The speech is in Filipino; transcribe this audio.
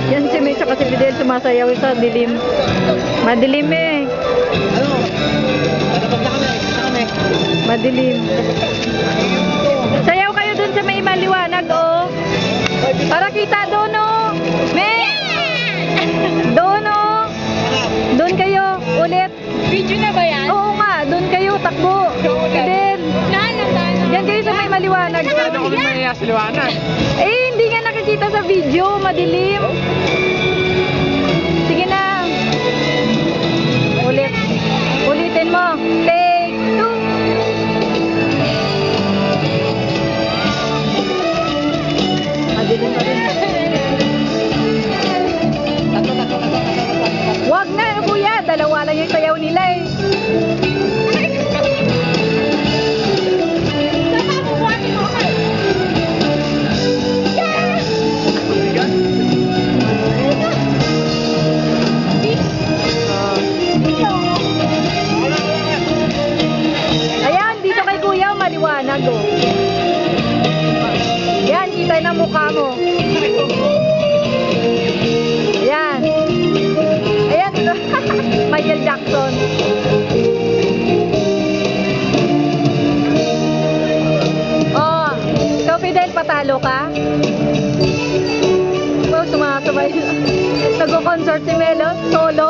Yan si May tsaka si Fidel sumasayaw sa dilim. Madilim eh. Madilim. Sayaw kayo dun sa may maliwanag, oh. Para kita doon, oh. May! Doon, oh. Doon kayo. Ulit. Video na ba yan? Oo nga. Doon kayo. Takbo. Fidel. Diyan kayo sa may maliwanag. Ano kami maya sa liwanag? Eh, hindi nga nakikita sa video. Madilim. Sige na. Ulit. Ulitin mo. Take two. Madilim pa rin. Wag na, kuya. Dalawa lang yung sayaw nila eh. Ayan, dito kay kuya, maliwanag oh. Yan, kita na mukha mo. Ayan. Ayan, Michael Jackson. Oh, ikaw Fidel, patalo ka? Oh, sumasabay. Nag-concert si Melo, solo.